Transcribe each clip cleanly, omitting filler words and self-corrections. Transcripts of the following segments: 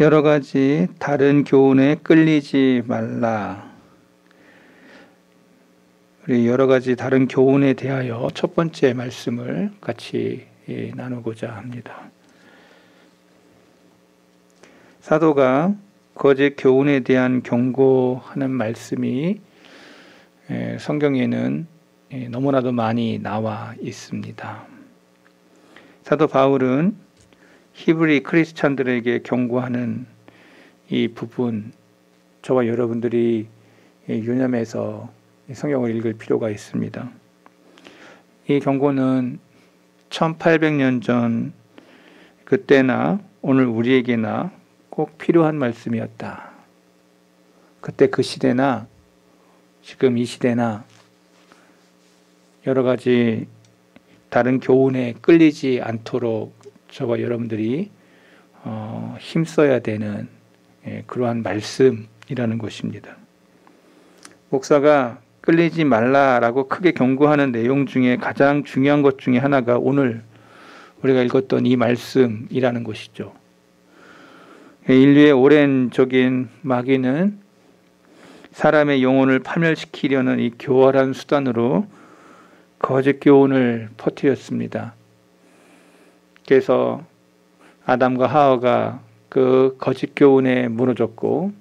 여러 가지 다른 교훈에 끌리지 말라. 우리 여러 가지 다른 교훈에 대하여 첫 번째 말씀을 같이 나누고자 합니다. 사도가 거짓 교훈에 대한 경고하는 말씀이 성경에는 너무나도 많이 나와 있습니다. 사도 바울은 히브리 크리스찬들에게 경고하는 이 부분, 저와 여러분들이 유념해서 성경을 읽을 필요가 있습니다. 이 경고는 1800년 전 그때나 오늘 우리에게나 꼭 필요한 말씀이었다. 그때 그 시대나 지금 이 시대나 여러 가지 다른 교훈에 끌리지 않도록 저와 여러분들이 힘써야 되는 그러한 말씀이라는 것입니다. 목사가 끌리지 말라라고 크게 경고하는 내용 중에 가장 중요한 것 중에 하나가 오늘 우리가 읽었던 이 말씀이라는 것이죠. 인류의 오랜 적인 마귀는 사람의 영혼을 파멸시키려는 이 교활한 수단으로 거짓 교훈을 퍼뜨렸습니다. 그래서 아담과 하와가 그 거짓 교훈에 무너졌고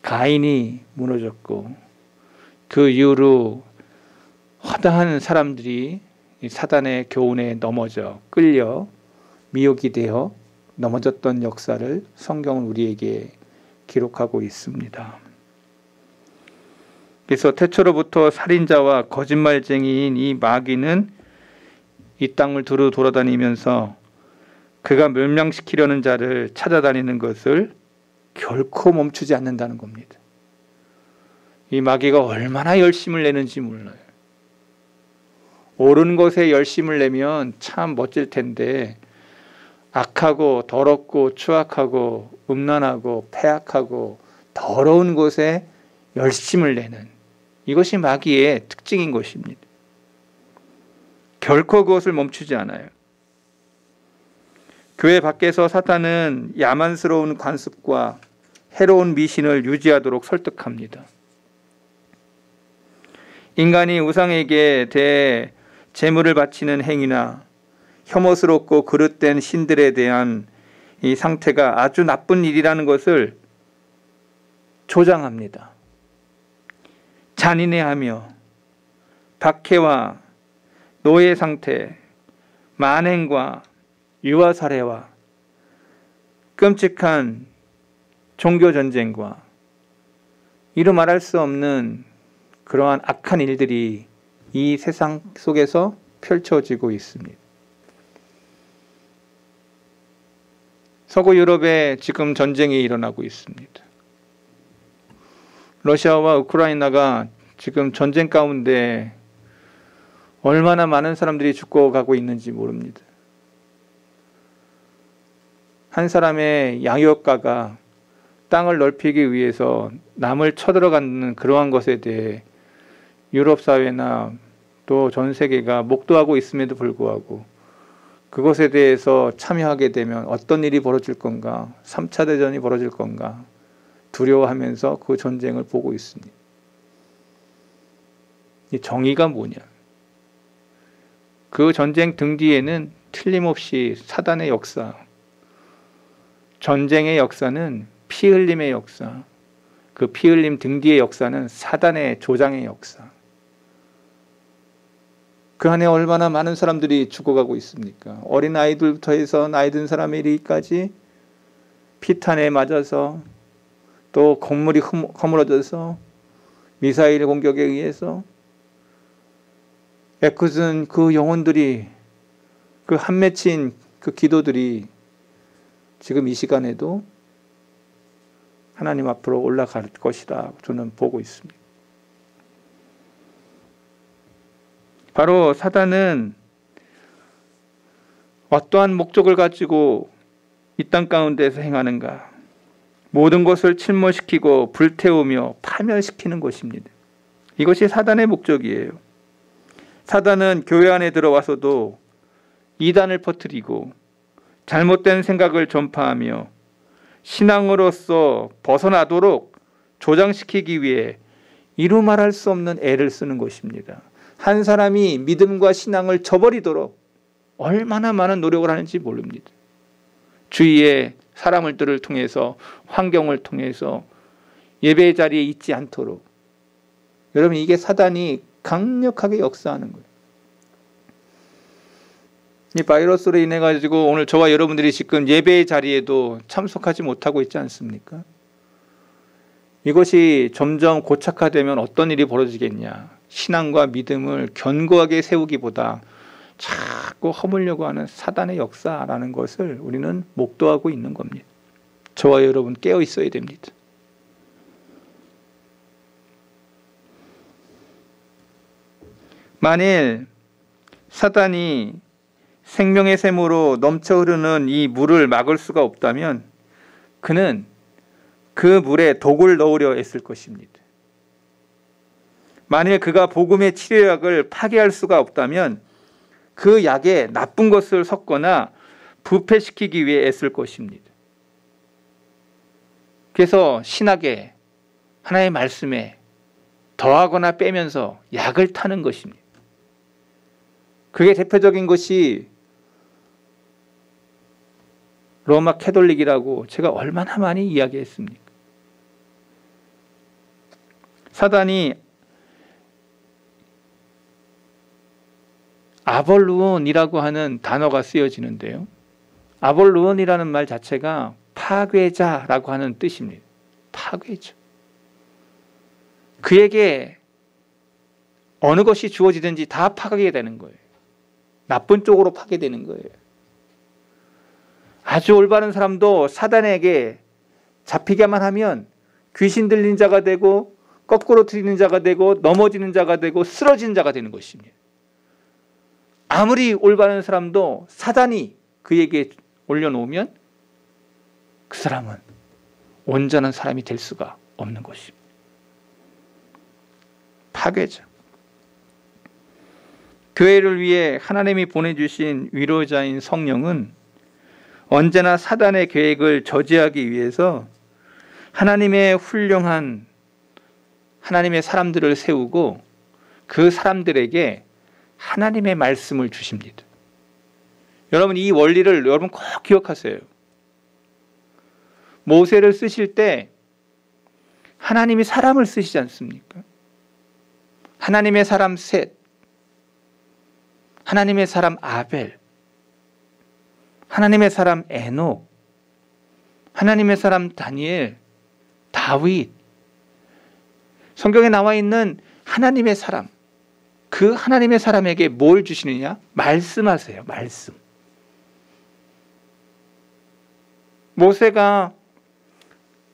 가인이 무너졌고 그 이후로 허다한 사람들이 사단의 교훈에 넘어져 끌려 미혹이 되어 넘어졌던 역사를 성경은 우리에게 기록하고 있습니다. 그래서 태초로부터 살인자와 거짓말쟁이인 이 마귀는 이 땅을 두루 돌아다니면서 그가 멸망시키려는 자를 찾아다니는 것을 결코 멈추지 않는다는 겁니다. 이 마귀가 얼마나 열심을 내는지 몰라요. 옳은 것에 열심을 내면 참 멋질 텐데 악하고 더럽고 추악하고 음란하고 패악하고 더러운 것에 열심을 내는 이것이 마귀의 특징인 것입니다. 결코 그것을 멈추지 않아요. 교회 밖에서 사탄은 야만스러운 관습과 해로운 미신을 유지하도록 설득합니다. 인간이 우상에게 대해 제물을 바치는 행위나 혐오스럽고 그릇된 신들에 대한 이 상태가 아주 나쁜 일이라는 것을 조장합니다. 잔인해하며 박해와 노예 상태, 만행과 유아살해와 끔찍한 종교전쟁과 이루 말할 수 없는 그러한 악한 일들이 이 세상 속에서 펼쳐지고 있습니다. 서구 유럽에 지금 전쟁이 일어나고 있습니다. 러시아와 우크라이나가 지금 전쟁 가운데 얼마나 많은 사람들이 죽어가고 있는지 모릅니다. 한 사람의 양육가가 땅을 넓히기 위해서 남을 쳐들어가는 그러한 것에 대해 유럽 사회나 또 전 세계가 목도하고 있음에도 불구하고 그것에 대해서 참여하게 되면 어떤 일이 벌어질 건가, 3차 대전이 벌어질 건가 두려워하면서 그 전쟁을 보고 있습니다. 이 정의가 뭐냐? 그 전쟁 등 뒤에는 틀림없이 사단의 역사, 전쟁의 역사는 피 흘림의 역사, 그 피 흘림 등 뒤의 역사는 사단의 조장의 역사. 그 안에 얼마나 많은 사람들이 죽어가고 있습니까? 어린 아이들부터 해서 나이 든 사람에 이르기까지 피탄에 맞아서 또 건물이 허물어져서 미사일 공격에 의해서 애꿎은 그 영혼들이 그 한 맺힌 그 기도들이 지금 이 시간에도 하나님 앞으로 올라갈 것이다 저는 보고 있습니다. 바로 사단은 어떠한 목적을 가지고 이 땅 가운데서 행하는가? 모든 것을 침몰시키고 불태우며 파멸시키는 것입니다. 이것이 사단의 목적이에요. 사단은 교회 안에 들어와서도 이단을 퍼뜨리고 잘못된 생각을 전파하며 신앙으로서 벗어나도록 조장시키기 위해 이루 말할 수 없는 애를 쓰는 것입니다. 한 사람이 믿음과 신앙을 저버리도록 얼마나 많은 노력을 하는지 모릅니다. 주위의 사람들을 통해서, 환경을 통해서 예배의 자리에 있지 않도록. 여러분, 이게 사단이 강력하게 역사하는 거예요. 이 바이러스로 인해 가지고 오늘 저와 여러분들이 지금 예배의 자리에도 참석하지 못하고 있지 않습니까? 이것이 점점 고착화되면 어떤 일이 벌어지겠냐. 신앙과 믿음을 견고하게 세우기보다 자꾸 허물려고 하는 사단의 역사라는 것을 우리는 목도하고 있는 겁니다. 저와 여러분 깨어 있어야 됩니다. 만일 사단이 생명의 샘으로 넘쳐 흐르는 이 물을 막을 수가 없다면 그는 그 물에 독을 넣으려 했을 것입니다. 만일 그가 복음의 치료약을 파괴할 수가 없다면 그 약에 나쁜 것을 섞거나 부패시키기 위해 애쓸 것입니다. 그래서 신학에, 하나의 말씀에 더하거나 빼면서 약을 타는 것입니다. 그게 대표적인 것이 로마 캐톨릭이라고 제가 얼마나 많이 이야기했습니까? 사단이 아볼루온이라고 하는 단어가 쓰여지는데요. 아볼루온이라는 말 자체가 파괴자라고 하는 뜻입니다. 파괴자. 그에게 어느 것이 주어지든지 다 파괴되는 거예요. 나쁜 쪽으로 파괴되는 거예요. 아주 올바른 사람도 사단에게 잡히게만 하면 귀신 들린 자가 되고 거꾸로 틀리는 자가 되고 넘어지는 자가 되고 쓰러지는 자가 되는 것입니다. 아무리 올바른 사람도 사단이 그에게 올려놓으면 그 사람은 온전한 사람이 될 수가 없는 것입니다. 파괴자. 교회를 위해 하나님이 보내주신 위로자인 성령은 언제나 사단의 계획을 저지하기 위해서 하나님의 훌륭한 하나님의 사람들을 세우고 그 사람들에게 하나님의 말씀을 주십니다. 여러분, 이 원리를 여러분 꼭 기억하세요. 모세를 쓰실 때 하나님이 사람을 쓰시지 않습니까? 하나님의 사람 셋, 하나님의 사람 아벨, 하나님의 사람 에녹, 하나님의 사람 다니엘, 다윗. 성경에 나와 있는 하나님의 사람, 그 하나님의 사람에게 뭘 주시느냐? 말씀하세요. 말씀. 모세가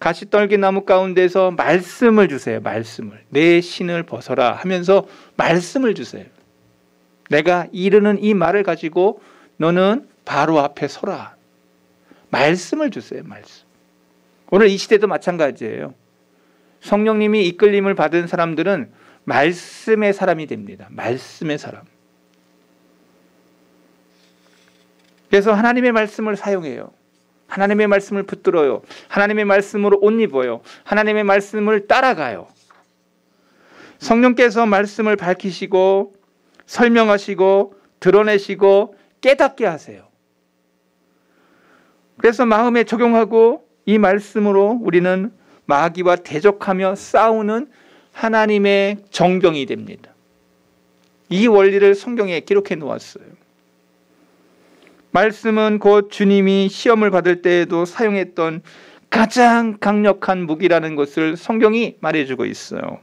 가시떨기나무 가운데서 말씀을 주세요. 말씀을. 내 신을 벗어라 하면서 말씀을 주세요. 내가 이르는 이 말을 가지고 너는 바로 앞에 서라. 말씀을 주세요. 말씀. 오늘 이 시대도 마찬가지예요. 성령님이 이끌림을 받은 사람들은 말씀의 사람이 됩니다. 말씀의 사람. 그래서 하나님의 말씀을 사용해요. 하나님의 말씀을 붙들어요. 하나님의 말씀으로 옷 입어요. 하나님의 말씀을 따라가요. 성령께서 말씀을 밝히시고 설명하시고 드러내시고 깨닫게 하세요. 그래서 마음에 적용하고 이 말씀으로 우리는 마귀와 대적하며 싸우는 하나님의 정병이 됩니다. 이 원리를 성경에 기록해 놓았어요. 말씀은 곧 주님이 시험을 받을 때에도 사용했던 가장 강력한 무기라는 것을 성경이 말해주고 있어요.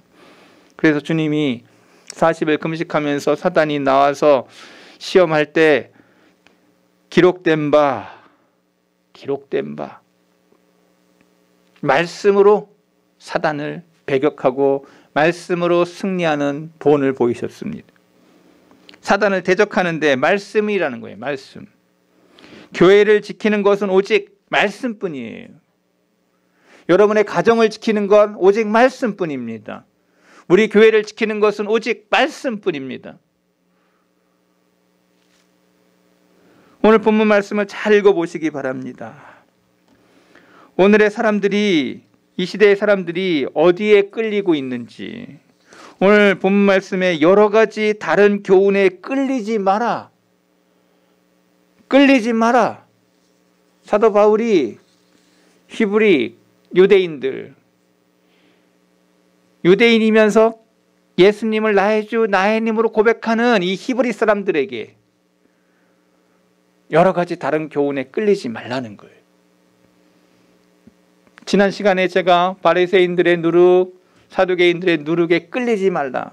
그래서 주님이 40일 금식하면서 사단이 나와서 시험할 때 기록된 바 말씀으로 사단을 배격하고 말씀으로 승리하는 본을 보이셨습니다. 사단을 대적하는데 말씀이라는 거예요. 말씀. 교회를 지키는 것은 오직 말씀뿐이에요. 여러분의 가정을 지키는 건 오직 말씀뿐입니다. 우리 교회를 지키는 것은 오직 말씀뿐입니다. 오늘 본문 말씀을 잘 읽어보시기 바랍니다. 오늘의 사람들이, 이 시대의 사람들이 어디에 끌리고 있는지, 오늘 본 말씀에 여러 가지 다른 교훈에 끌리지 마라. 끌리지 마라. 사도 바울이 히브리 유대인이면서 예수님을 나의 주 나의 님으로 고백하는 이 히브리 사람들에게 여러 가지 다른 교훈에 끌리지 말라는 거예요. 지난 시간에 제가 바리새인들의 누룩, 사두개인들의 누룩에 끌리지 말라,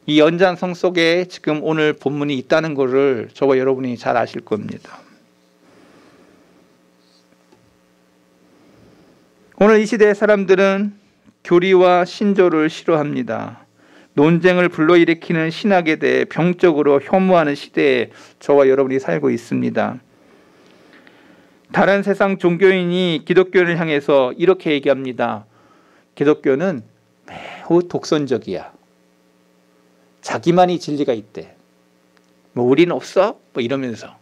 이 연장성 속에 지금 오늘 본문이 있다는 것을 저와 여러분이 잘 아실 겁니다. 오늘 이 시대의 사람들은 교리와 신조를 싫어합니다. 논쟁을 불러일으키는 신학에 대해 병적으로 혐오하는 시대에 저와 여러분이 살고 있습니다. 다른 세상 종교인이 기독교를 향해서 이렇게 얘기합니다. 기독교는 매우 독선적이야. 자기만이 진리가 있대. 우리는 없어? 이러면서.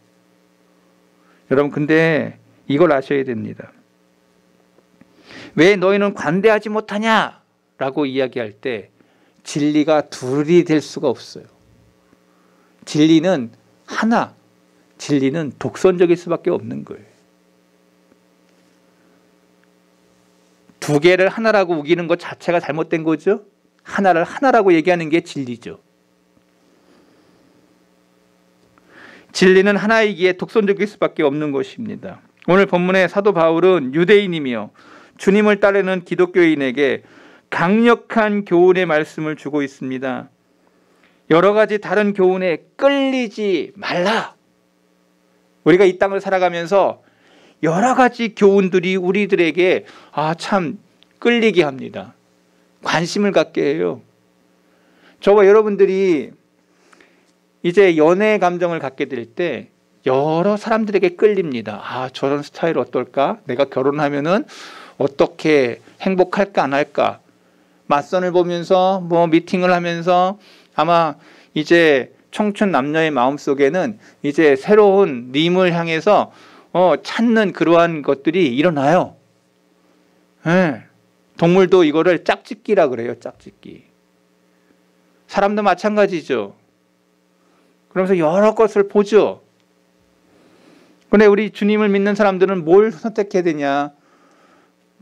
여러분, 근데 이걸 아셔야 됩니다. 왜 너희는 관대하지 못하냐? 라고 이야기할 때 진리가 둘이 될 수가 없어요. 진리는 하나, 진리는 독선적일 수밖에 없는 거예요. 두 개를 하나라고 우기는 것 자체가 잘못된 거죠. 하나를 하나라고 얘기하는 게 진리죠. 진리는 하나이기에 독선적일 수밖에 없는 것입니다. 오늘 본문의 사도 바울은 유대인이며 주님을 따르는 기독교인에게 강력한 교훈의 말씀을 주고 있습니다. 여러 가지 다른 교훈에 끌리지 말라. 우리가 이 땅을 살아가면서 여러 가지 교훈들이 우리들에게 참 끌리게 합니다. 관심을 갖게 해요. 저와 여러분들이 이제 연애 감정을 갖게 될 때 여러 사람들에게 끌립니다. 저런 스타일 어떨까? 내가 결혼하면은 어떻게 행복할까 안 할까? 맞선을 보면서 미팅을 하면서 아마 이제 청춘 남녀의 마음속에는 이제 새로운 님을 향해서 찾는 그러한 것들이 일어나요. 네. 동물도 이거를 짝짓기라 그래요. 짝짓기. 사람도 마찬가지죠. 그러면서 여러 것을 보죠. 그런데 우리 주님을 믿는 사람들은 뭘 선택해야 되냐?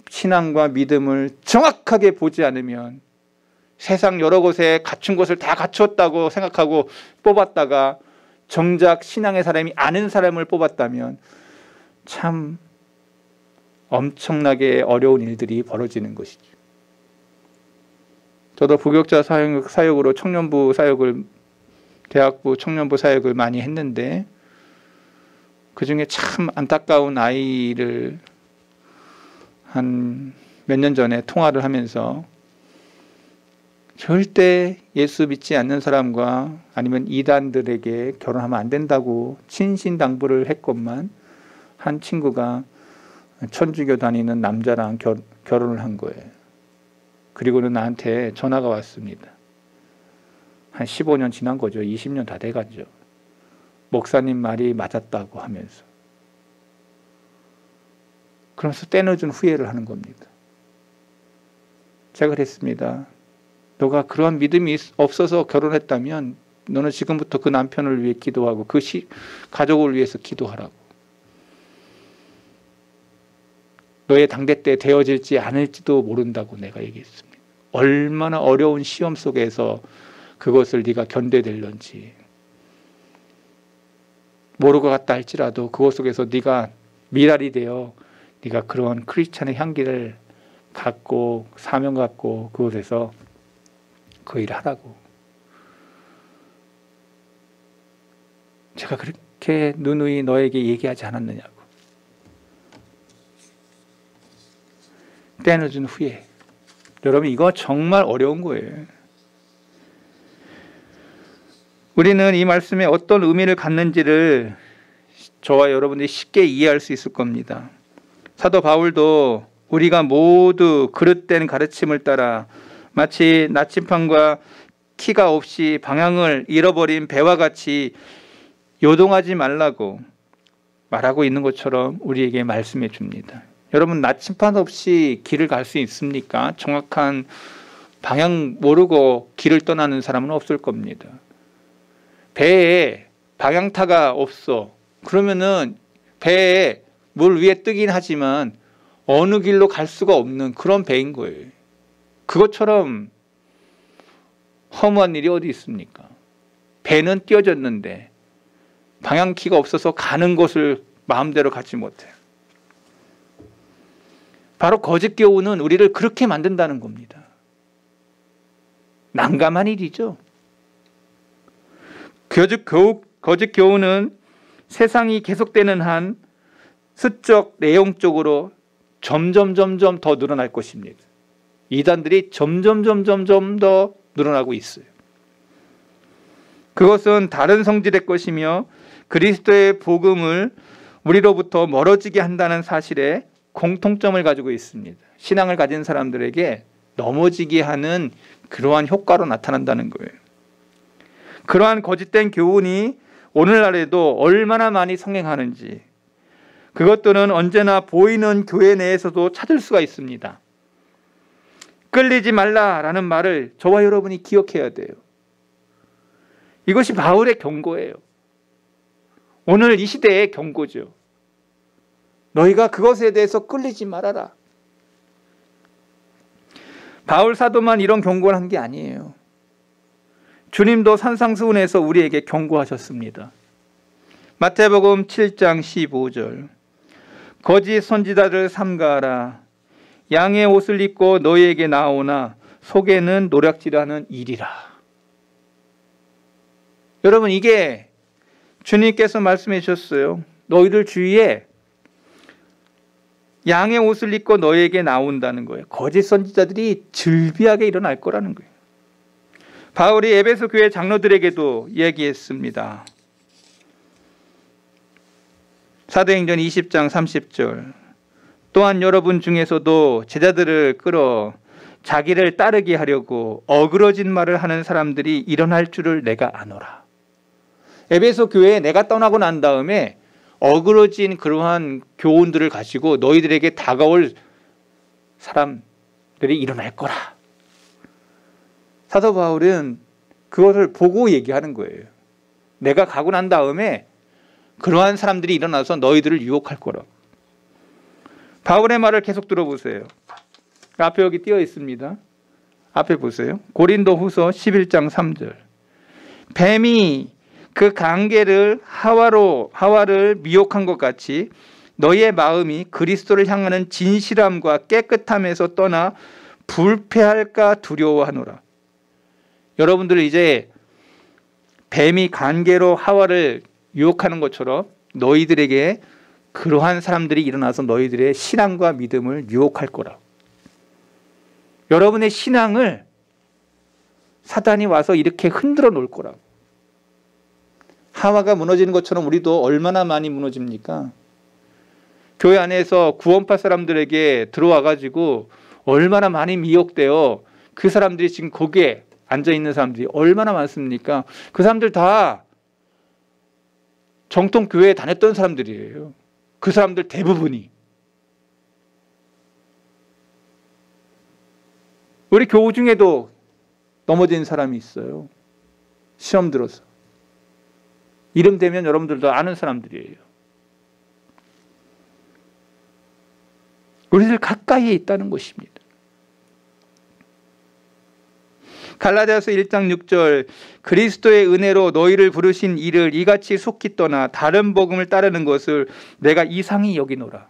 신앙과 믿음을 정확하게 보지 않으면 세상 여러 곳에 갖춘 것을 다 갖췄다고 생각하고 뽑았다가 정작 신앙의 사람이 아는 사람을 뽑았다면 참 엄청나게 어려운 일들이 벌어지는 것이죠. 저도 부교육자 사역으로 청년부 사역을, 대학부 청년부 사역을 많이 했는데 그중에 참 안타까운 아이를 한 몇 년 전에 통화를 하면서 절대 예수 믿지 않는 사람과 아니면 이단들에게 결혼하면 안 된다고 신신당부를 했건만 한 친구가 천주교 다니는 남자랑 결혼을 한 거예요. 그리고는 나한테 전화가 왔습니다. 한 15년 지난 거죠. 20년 다 돼가죠. 목사님 말이 맞았다고 하면서. 그러면서 때늦은 후회를 하는 겁니다. 제가 그랬습니다. 너가 그러한 믿음이 없어서 결혼했다면 너는 지금부터 그 남편을 위해 기도하고 그 가족을 위해서 기도하라고. 너의 당대 때 되어질지 않을지도 모른다고 내가 얘기했습니다. 얼마나 어려운 시험 속에서 그것을 네가 견뎌낼런지 모르고 갔다 할지라도 그것 속에서 네가 미랄이 되어 네가 그런 크리스찬의 향기를 갖고 사명 갖고 그곳에서 그 일을 하라고. 제가 그렇게 누누이 너에게 얘기하지 않았느냐고. 때늦은 후에. 여러분, 이거 정말 어려운 거예요. 우리는 이 말씀에 어떤 의미를 갖는지를 저와 여러분들이 쉽게 이해할 수 있을 겁니다. 사도 바울도 우리가 모두 그릇된 가르침을 따라 마치 나침판과 키가 없이 방향을 잃어버린 배와 같이 요동하지 말라고 말하고 있는 것처럼 우리에게 말씀해 줍니다. 여러분 나침반 없이 길을 갈 수 있습니까? 정확한 방향 모르고 길을 떠나는 사람은 없을 겁니다. 배에 방향타가 없어. 그러면은 배에 물 위에 뜨긴 하지만 어느 길로 갈 수가 없는 그런 배인 거예요. 그것처럼 허무한 일이 어디 있습니까? 배는 띄어졌는데 방향키가 없어서 가는 곳을 마음대로 가지 못해요. 바로 거짓 교훈은 우리를 그렇게 만든다는 겁니다. 난감한 일이죠. 거짓 교훈은 세상이 계속되는 한 수적, 내용적으로 점점 더 늘어날 것입니다. 이단들이 점점 더 늘어나고 있어요. 그것은 다른 성질의 것이며 그리스도의 복음을 우리로부터 멀어지게 한다는 사실에 공통점을 가지고 있습니다. 신앙을 가진 사람들에게 넘어지게 하는 그러한 효과로 나타난다는 거예요. 그러한 거짓된 교훈이 오늘날에도 얼마나 많이 성행하는지, 그것들은 언제나 보이는 교회 내에서도 찾을 수가 있습니다. 끌리지 말라라는 말을 저와 여러분이 기억해야 돼요. 이것이 바울의 경고예요. 오늘 이 시대의 경고죠. 너희가 그것에 대해서 끌리지 말아라. 바울 사도만 이런 경고를 한 게 아니에요. 주님도 산상수훈에서 우리에게 경고하셨습니다. 마태복음 7장 15절. 거짓 선지자를 삼가하라. 양의 옷을 입고 너희에게 나오나 속에는 노략질하는 일이라. 여러분, 이게 주님께서 말씀해 주셨어요. 너희들 주위에 양의 옷을 입고 너희에게 나온다는 거예요. 거짓 선지자들이 즐비하게 일어날 거라는 거예요. 바울이 에베소 교회 장로들에게도 얘기했습니다. 사도행전 20장 30절. 또한 여러분 중에서도 제자들을 끌어 자기를 따르게 하려고 어그러진 말을 하는 사람들이 일어날 줄을 내가 아노라. 에베소 교회에 내가 떠나고 난 다음에 어그러진 그러한 교훈들을 가지고 너희들에게 다가올 사람들이 일어날 거라. 사도 바울은 그것을 보고 얘기하는 거예요. 내가 가고 난 다음에 그러한 사람들이 일어나서 너희들을 유혹할 거라. 바울의 말을 계속 들어보세요. 앞에 여기 띄어 있습니다. 앞에 보세요. 고린도 후서 11장 3절. 뱀이 그 간계를 하와를 미혹한 것 같이 너희의 마음이 그리스도를 향하는 진실함과 깨끗함에서 떠나 불패할까 두려워하노라. 여러분들 이제 뱀이 간계로 하와를 유혹하는 것처럼 너희들에게 그러한 사람들이 일어나서 너희들의 신앙과 믿음을 유혹할 거라. 여러분의 신앙을 사단이 와서 이렇게 흔들어 놓을 거라고. 하와가 무너지는 것처럼 우리도 얼마나 많이 무너집니까? 교회 안에서 구원파 사람들에게 들어와가지고 얼마나 많이 미혹되어 그 사람들이 지금 거기에 앉아있는 사람들이 얼마나 많습니까? 그 사람들 다 정통 교회에 다녔던 사람들이에요. 그 사람들 대부분이. 우리 교우 중에도 넘어진 사람이 있어요. 시험 들어서. 이름 되면 여러분들도 아는 사람들이에요. 우리들 가까이에 있다는 것입니다. 갈라디아서 1장 6절. 그리스도의 은혜로 너희를 부르신 이를 이같이 속히 떠나 다른 복음을 따르는 것을 내가 이상히 여기노라.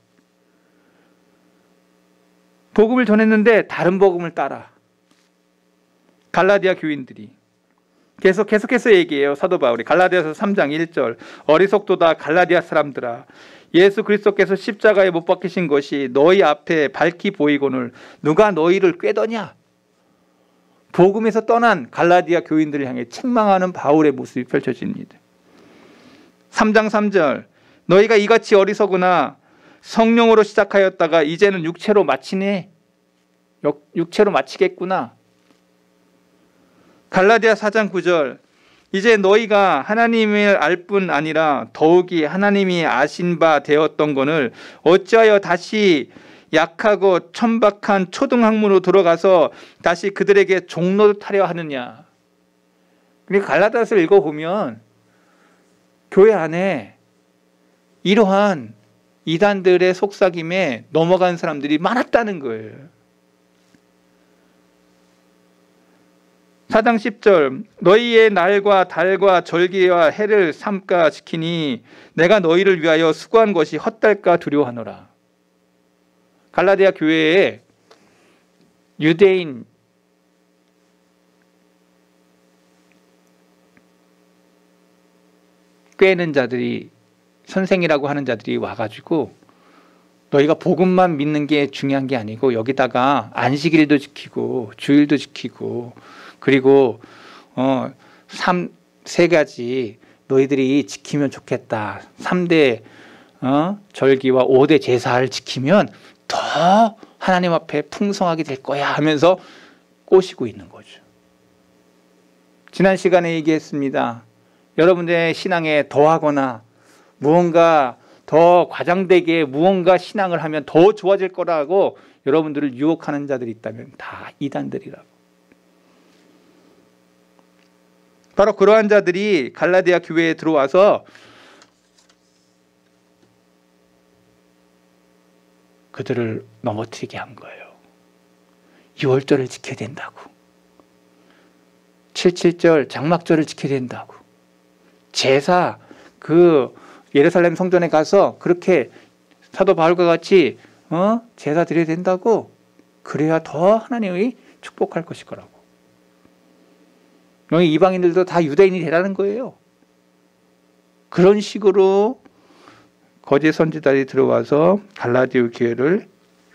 복음을 전했는데 다른 복음을 따라. 갈라디아 교인들이 계속해서 얘기해요. 사도 바울이 갈라디아서 3장 1절. 어리석도다 갈라디아 사람들아, 예수 그리스도께서 십자가에 못 박히신 것이 너희 앞에 밝히 보이거늘 누가 너희를 꾀더냐. 복음에서 떠난 갈라디아 교인들을 향해 책망하는 바울의 모습이 펼쳐집니다. 3장 3절. 너희가 이같이 어리석으나 성령으로 시작하였다가 이제는 육체로 마치네. 육체로 마치겠구나. 갈라디아 4장 9절. 이제 너희가 하나님을 알 뿐 아니라 더욱이 하나님이 아신 바 되었던 것을 어찌하여 다시 약하고 천박한 초등학문으로 들어가서 다시 그들에게 종로를 타려 하느냐. 그러니까 갈라디아서를 읽어보면 교회 안에 이러한 이단들의 속삭임에 넘어간 사람들이 많았다는 거예요. 4장 10절 너희의 날과 달과 절기와 해를 삼가 지키니 내가 너희를 위하여 수고한 것이 헛될까 두려워하노라. 갈라디아 교회에 유대인 꿰는 자들이 선생이라고 하는 자들이 와가지고 너희가 복음만 믿는 게 중요한 게 아니고 여기다가 안식일도 지키고 주일도 지키고 그리고 세 가지 너희들이 지키면 좋겠다. 3대 절기와 5대 제사를 지키면 더 하나님 앞에 풍성하게 될 거야 하면서 꼬시고 있는 거죠. 지난 시간에 얘기했습니다. 여러분들의 신앙에 더하거나 무언가 더 과장되게 무언가 신앙을 하면 더 좋아질 거라고 여러분들을 유혹하는 자들이 있다면 다 이단들이라고. 바로 그러한 자들이 갈라디아 교회에 들어와서 그들을 넘어뜨리게 한 거예요. 6월절을 지켜야 된다고. 7.7절 장막절을 지켜야 된다고. 제사 예루살렘 성전에 가서 그렇게 사도 바울과 같이 제사 드려야 된다고. 그래야 더 하나님이 축복할 것일 거라고. 너희 이방인들도 다 유대인이 되라는 거예요. 그런 식으로 거짓 선지자들이 들어와서 갈라디아 교회를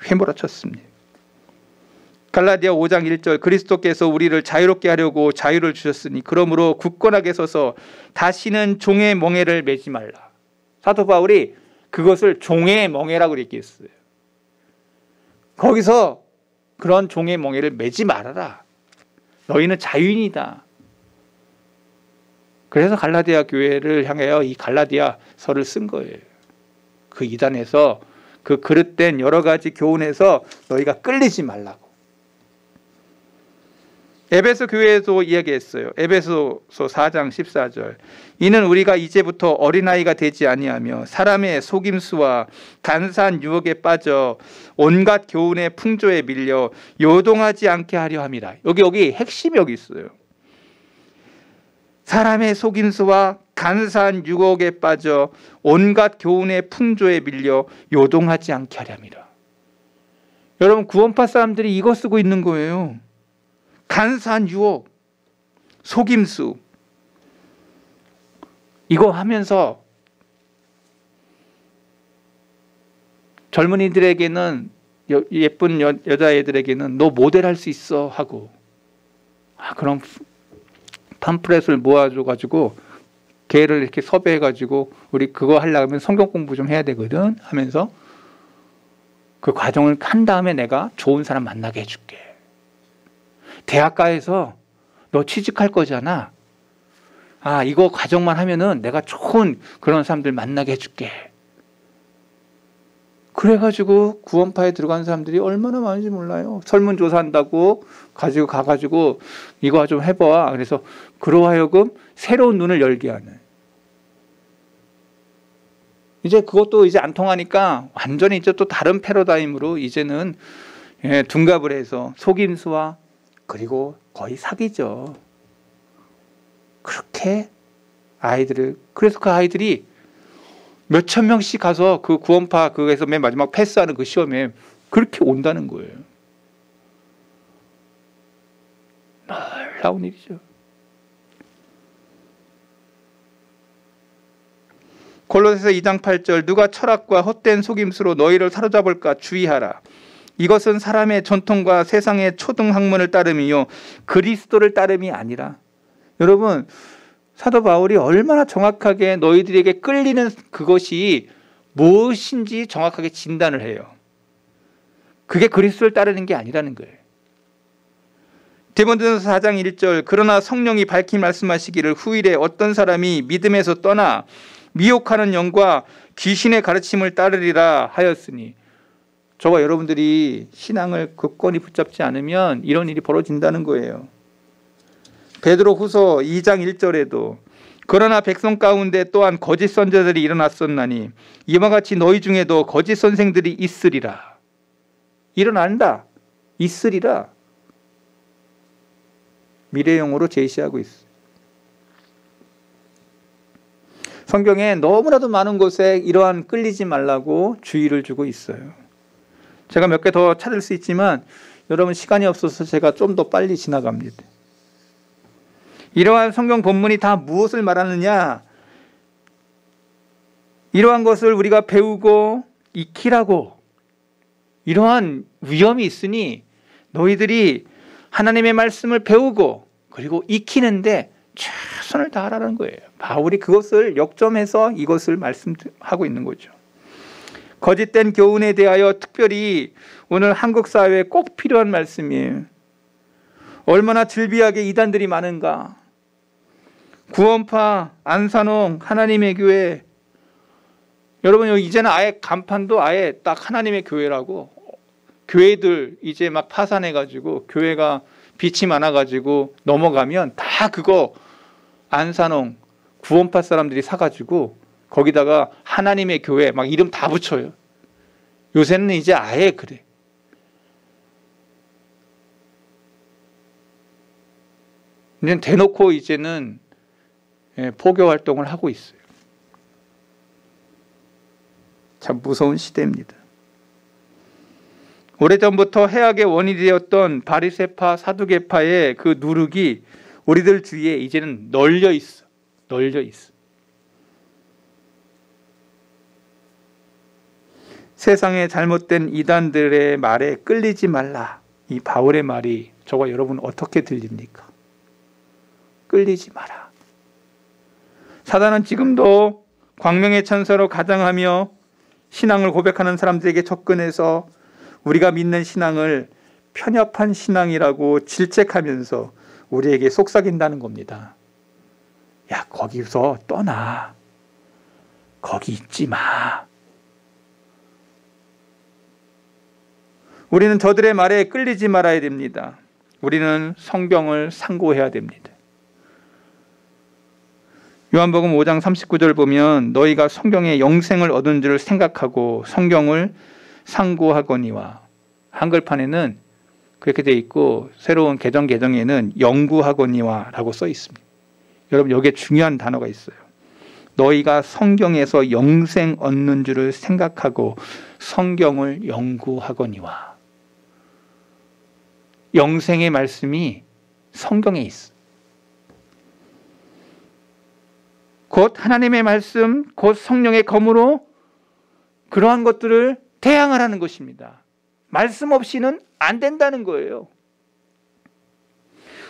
휘몰아쳤습니다. 갈라디아 5장 1절 그리스도께서 우리를 자유롭게 하려고 자유를 주셨으니 그러므로 굳건하게 서서 다시는 종의 멍에를 매지 말라. 사도 바울이 그것을 종의 멍에라고 얘기했어요. 거기서 그런 종의 멍에를 매지 말아라. 너희는 자유인이다. 그래서 갈라디아 교회를 향하여 이 갈라디아서를 쓴 거예요. 그 이단에서 그 그릇된 여러 가지 교훈에서 너희가 끌리지 말라고. 에베소 교회에도 이야기했어요. 에베소서 4장 14절 이는 우리가 이제부터 어린아이가 되지 아니하며 사람의 속임수와 간사한 유혹에 빠져 온갖 교훈의 풍조에 밀려 요동하지 않게 하려 함이라. 여기 핵심이 여기 있어요. 사람의 속임수와 간사한 유혹에 빠져 온갖 교훈의 풍조에 밀려 요동하지 않게 하려 함이라. 여러분 구원파 사람들이 이거 쓰고 있는 거예요. 간사한 유혹, 속임수 이거 하면서 젊은이들에게는 예쁜 여자애들에게는 너 모델할 수 있어 하고 그럼 팜플렛을 모아줘가지고 걔를 이렇게 섭외해가지고 우리 그거 하려고 하면 성경 공부 좀 해야 되거든 하면서 그 과정을 한 다음에 내가 좋은 사람 만나게 해줄게. 대학가에서 너 취직할 거잖아. 이거 과정만 하면은 내가 좋은 그런 사람들 만나게 해줄게. 그래가지고 구원파에 들어간 사람들이 얼마나 많은지 몰라요. 설문조사한다고 가가지고 이거 좀 해봐. 그래서 그러하여금 새로운 눈을 열게 하는. 이제 그것도 이제 안 통하니까 완전히 이제 또 다른 패러다임으로 이제는 둔갑을 해서 속임수와 그리고 거의 사기죠. 그렇게 그래서 그 아이들이 몇천 명씩 가서 그 구원파 그에서 맨 마지막 패스하는 그 시험에 그렇게 온다는 거예요. 놀라운 일이죠. 골로새서 2장 8절 누가 철학과 헛된 속임수로 너희를 사로잡을까 주의하라. 이것은 사람의 전통과 세상의 초등학문을 따름이요 그리스도를 따름이 아니라. 여러분 사도 바울이 얼마나 정확하게 너희들에게 끌리는 그것이 무엇인지 정확하게 진단을 해요. 그게 그리스도를 따르는 게 아니라는 거예요. 디모데전서 4장 1절 그러나 성령이 밝히 말씀하시기를 후일에 어떤 사람이 믿음에서 떠나 미혹하는 영과 귀신의 가르침을 따르리라 하였으니. 저와 여러분들이 신앙을 굳건히 붙잡지 않으면 이런 일이 벌어진다는 거예요. 베드로후서 2장 1절에도 그러나 백성 가운데 또한 거짓 선자들이 일어났었나니 이와 같이 너희 중에도 거짓 선생들이 있으리라. 일어난다. 있으리라. 미래형으로 제시하고 있어요. 성경에 너무나도 많은 곳에 이러한 끌리지 말라고 주의를 주고 있어요. 제가 몇 개 더 찾을 수 있지만 여러분 시간이 없어서 제가 좀 더 빨리 지나갑니다. 이러한 성경 본문이 다 무엇을 말하느냐? 이러한 것을 우리가 배우고 익히라고. 이러한 위험이 있으니 너희들이 하나님의 말씀을 배우고 그리고 익히는데 최선을 다하라는 거예요. 바울이 그것을 역점해서 이것을 말씀하고 있는 거죠. 거짓된 교훈에 대하여 특별히 오늘 한국 사회에 꼭 필요한 말씀이에요. 얼마나 즐비하게 이단들이 많은가. 구원파, 안산홍, 하나님의 교회. 여러분 여기 이제는 아예 간판도 아예 딱 하나님의 교회라고. 교회들 이제 막 파산해가지고 교회가 빛이 많아가지고 넘어가면 다 그거 안산홍, 구원파 사람들이 사가지고 거기다가 하나님의 교회 막 이름 다 붙여요. 요새는 이제 아예 그래. 이제 대놓고 이제는 포교 활동을 하고 있어요. 참 무서운 시대입니다. 오래전부터 해악의 원인이 되었던 바리새파, 사두개파의 그 누룩이 우리들 주위에 이제는 널려 있어. 널려 있어. 세상의 잘못된 이단들의 말에 끌리지 말라. 이 바울의 말이 저와 여러분 어떻게 들립니까? 끌리지 마라. 사단은 지금도 광명의 천사로 가장하며 신앙을 고백하는 사람들에게 접근해서 우리가 믿는 신앙을 편협한 신앙이라고 질책하면서 우리에게 속삭인다는 겁니다. 야, 거기서 떠나. 거기 있지 마. 우리는 저들의 말에 끌리지 말아야 됩니다. 우리는 성경을 상고해야 됩니다. 요한복음 5장 39절 보면 너희가 성경에 영생을 얻은 줄 생각하고 성경을 상고하거니와, 한글판에는 그렇게 되어 있고 새로운 개정에는 연구하거니와 라고 써 있습니다. 여러분 여기에 중요한 단어가 있어요. 너희가 성경에서 영생 얻는 줄을 생각하고 성경을 연구하거니와. 영생의 말씀이 성경에 있어. 곧 하나님의 말씀, 곧 성령의 검으로 그러한 것들을 대항을 하는 것입니다. 말씀 없이는 안 된다는 거예요.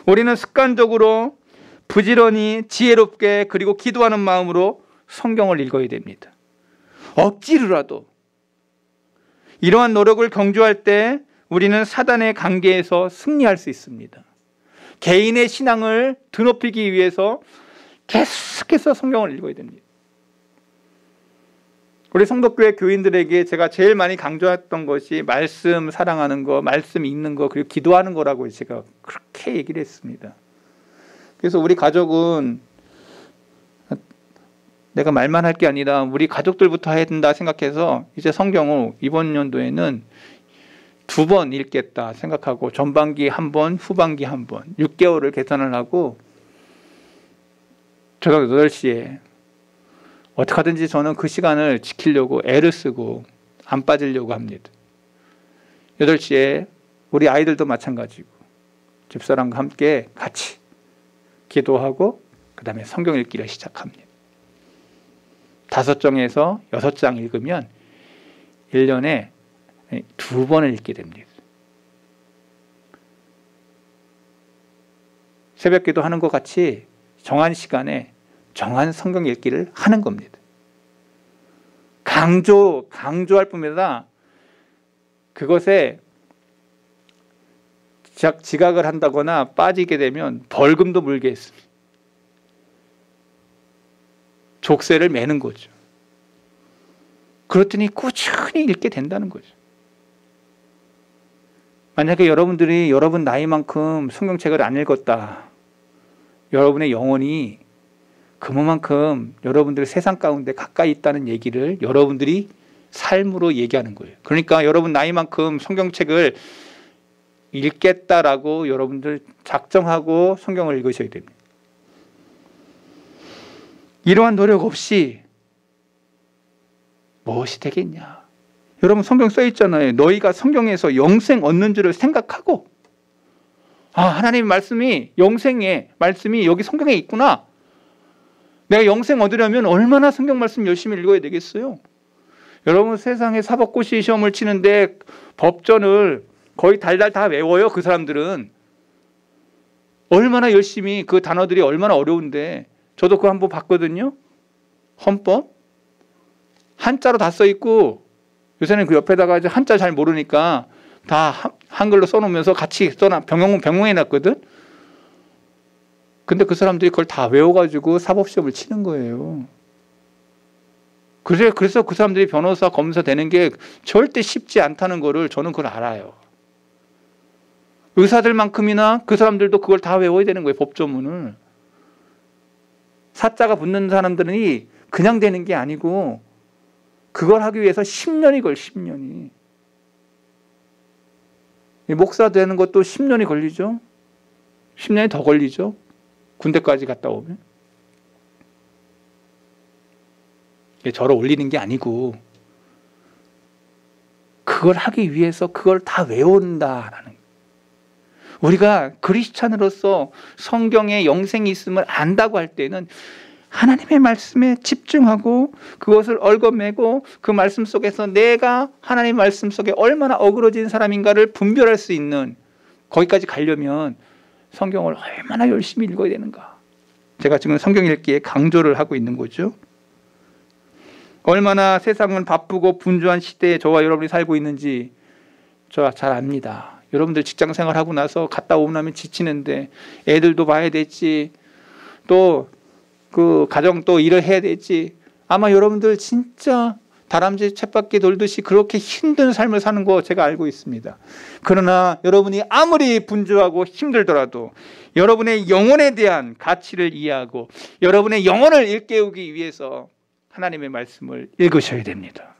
우리는 습관적으로 부지런히 지혜롭게 그리고 기도하는 마음으로 성경을 읽어야 됩니다. 억지로라도. 이러한 노력을 경주할 때 우리는 사단의 관계에서 승리할 수 있습니다. 개인의 신앙을 드높이기 위해서 계속해서 성경을 읽어야 됩니다. 우리 성덕교회 교인들에게 제가 제일 많이 강조했던 것이 말씀 사랑하는 거, 말씀 읽는 거, 그리고 기도하는 거라고 제가 그렇게 얘기를 했습니다. 그래서 우리 가족은 내가 말만 할 게 아니라 우리 가족들부터 해야 된다 생각해서 이제 성경을 이번 연도에는 2번 읽겠다 생각하고 전반기 1번, 후반기 1번 6개월을 계산을 하고 저녁 8시에 어떻게 하든지 저는 그 시간을 지키려고 애를 쓰고 안 빠지려고 합니다. 8시에 우리 아이들도 마찬가지고 집사람과 함께 같이 기도하고 그 다음에 성경 읽기를 시작합니다. 5장에서 6장 읽으면 1년에 2번을 읽게 됩니다. 새벽 기도하는 것 같이 정한 시간에 정한 성경 읽기를 하는 겁니다. 강조할 뿐이다. 그것에 지각을 한다거나 빠지게 되면 벌금도 물게 했습니다. 족쇄를 매는 거죠. 그렇더니 꾸준히 읽게 된다는 거죠. 만약에 여러분들이 여러분 나이만큼 성경책을 안 읽었다. 여러분의 영혼이 그만큼 여러분들 세상 가운데 가까이 있다는 얘기를 여러분들이 삶으로 얘기하는 거예요. 그러니까 여러분 나이만큼 성경책을 읽겠다라고 여러분들 작정하고 성경을 읽으셔야 됩니다. 이러한 노력 없이 무엇이 되겠냐? 여러분 성경 써 있잖아요. 너희가 성경에서 영생 얻는 줄을 생각하고, 하나님의 말씀이, 영생의 말씀이 여기 성경에 있구나. 내가 영생 얻으려면 얼마나 성경 말씀 열심히 읽어야 되겠어요? 여러분 세상에 사법고시 시험을 치는데 법전을 거의 달달 다 외워요. 그 사람들은 얼마나 열심히, 그 단어들이 얼마나 어려운데. 저도 그거 한번 봤거든요. 헌법 한자로 다 써 있고, 요새는 그 옆에다가 한자 잘 모르니까 다 한글로 써놓으면서 같이 병행해 놨거든. 근데 그 사람들이 그걸 다 외워가지고 사법시험을 치는 거예요. 그래서 그 사람들이 변호사, 검사 되는 게 절대 쉽지 않다는 거를 저는 그걸 알아요. 의사들만큼이나 그 사람들도 그걸 다 외워야 되는 거예요. 법조문을. 사자가 붙는 사람들이 그냥 되는 게 아니고 그걸 하기 위해서 10년이 걸려. 10년이. 목사 되는 것도 10년이 걸리죠. 10년이 더 걸리죠. 군대까지 갔다 오면. 저를 올리는 게 아니고 그걸 하기 위해서 그걸 다 외운다라는 거예요. 우리가 그리스찬으로서 성경에 영생이 있음을 안다고 할 때는 하나님의 말씀에 집중하고 그것을 얽어매고 그 말씀 속에서 내가 하나님의 말씀 속에 얼마나 어그러진 사람인가를 분별할 수 있는, 거기까지 가려면 성경을 얼마나 열심히 읽어야 되는가. 제가 지금 성경 읽기에 강조를 하고 있는 거죠. 얼마나 세상은 바쁘고 분주한 시대에 저와 여러분이 살고 있는지 저 잘 압니다. 여러분들 직장 생활하고 나서 갔다 오고 나면 지치는데 애들도 봐야 되지, 또 그 가정 또 일을 해야 되지. 아마 여러분들 진짜 다람쥐 쳇바퀴 돌듯이 그렇게 힘든 삶을 사는 거 제가 알고 있습니다. 그러나 여러분이 아무리 분주하고 힘들더라도 여러분의 영혼에 대한 가치를 이해하고 여러분의 영혼을 일깨우기 위해서 하나님의 말씀을 읽으셔야 됩니다.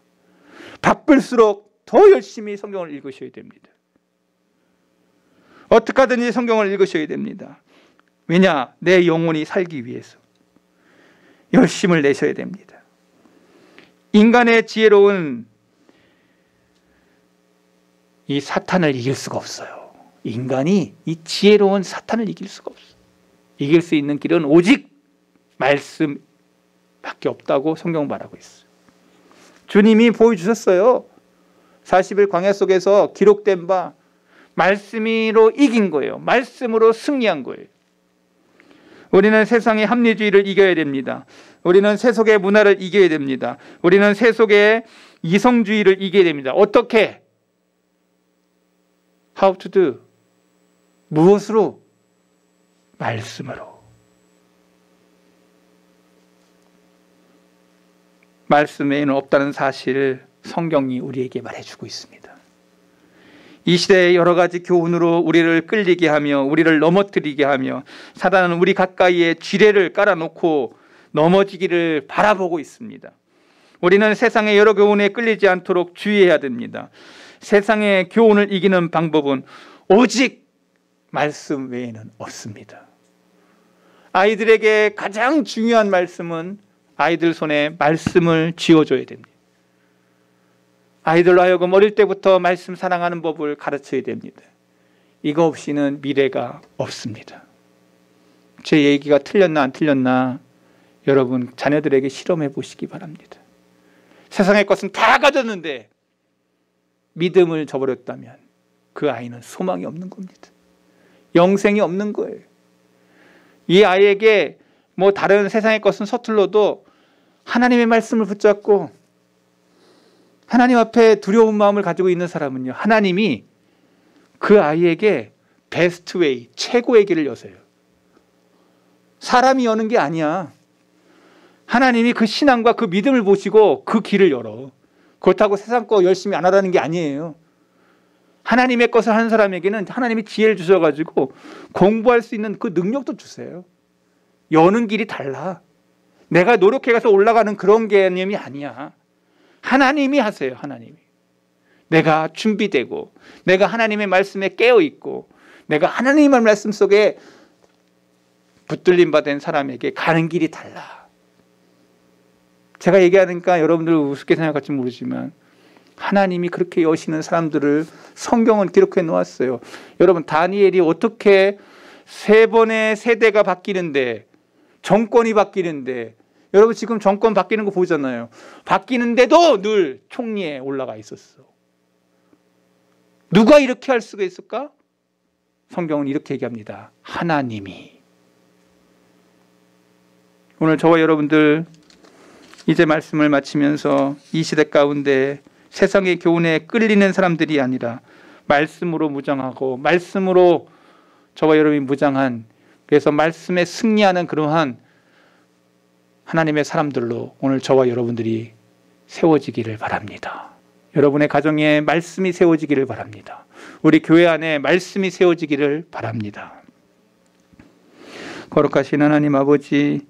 바쁠수록 더 열심히 성경을 읽으셔야 됩니다. 어떻게 하든지 성경을 읽으셔야 됩니다. 왜냐? 내 영혼이 살기 위해서 열심을 내셔야 됩니다. 인간의 지혜로운 이 사탄을 이길 수가 없어요. 인간이 이 지혜로운 사탄을 이길 수가 없어요. 이길 수 있는 길은 오직 말씀밖에 없다고 성경 말하고 있어요. 주님이 보여주셨어요. 40일 광야 속에서 기록된 바 말씀으로 이긴 거예요. 말씀으로 승리한 거예요. 우리는 세상의 합리주의를 이겨야 됩니다. 우리는 세속의 문화를 이겨야 됩니다. 우리는 세속의 이성주의를 이겨야 됩니다. 어떻게? How to do? 무엇으로? 말씀으로. 말씀 외에는 없다는 사실을 성경이 우리에게 말해주고 있습니다. 이 시대의 여러 가지 교훈으로 우리를 끌리게 하며 우리를 넘어뜨리게 하며 사단은 우리 가까이에 지뢰를 깔아놓고 넘어지기를 바라보고 있습니다. 우리는 세상의 여러 교훈에 끌리지 않도록 주의해야 됩니다. 세상의 교훈을 이기는 방법은 오직 말씀 외에는 없습니다. 아이들에게 가장 중요한 말씀은 아이들 손에 말씀을 쥐어줘야 됩니다. 아이들로 하여금 어릴 때부터 말씀 사랑하는 법을 가르쳐야 됩니다. 이거 없이는 미래가 없습니다. 제 얘기가 틀렸나 안 틀렸나 여러분 자녀들에게 실험해 보시기 바랍니다. 세상의 것은 다 가졌는데 믿음을 저버렸다면 그 아이는 소망이 없는 겁니다. 영생이 없는 거예요. 이 아이에게 뭐 다른 세상의 것은 서툴러도 하나님의 말씀을 붙잡고 하나님 앞에 두려운 마음을 가지고 있는 사람은요, 하나님이 그 아이에게 베스트 웨이, 최고의 길을 여세요. 사람이 여는 게 아니야. 하나님이 그 신앙과 그 믿음을 보시고 그 길을 열어. 그렇다고 세상 거 열심히 안 하라는 게 아니에요. 하나님의 것을 하는 사람에게는 하나님이 지혜를 주셔가지고 공부할 수 있는 그 능력도 주세요. 여는 길이 달라. 내가 노력해가서 올라가는 그런 개념이 아니야. 하나님이 하세요. 하나님이. 내가 준비되고 내가 하나님의 말씀에 깨어있고 내가 하나님의 말씀 속에 붙들림 받은 사람에게 가는 길이 달라. 제가 얘기하니까 여러분들 우습게 생각할지 모르지만 하나님이 그렇게 여시는 사람들을 성경은 기록해 놓았어요. 여러분 다니엘이 어떻게 3번의 세대가 바뀌는데 정권이 바뀌는데 여러분 지금 정권 바뀌는 거 보잖아요. 바뀌는데도 늘 총리에 올라가 있었어. 누가 이렇게 할 수가 있을까? 성경은 이렇게 얘기합니다. 하나님이. 오늘 저와 여러분들 이제 말씀을 마치면서 이 시대 가운데 세상의 교훈에 끌리는 사람들이 아니라 말씀으로 무장하고 말씀으로 저와 여러분이 무장한, 그래서 말씀에 승리하는 그러한 하나님의 사람들로 오늘 저와 여러분들이 세워지기를 바랍니다. 여러분의 가정에 말씀이 세워지기를 바랍니다. 우리 교회 안에 말씀이 세워지기를 바랍니다. 거룩하신 하나님 아버지,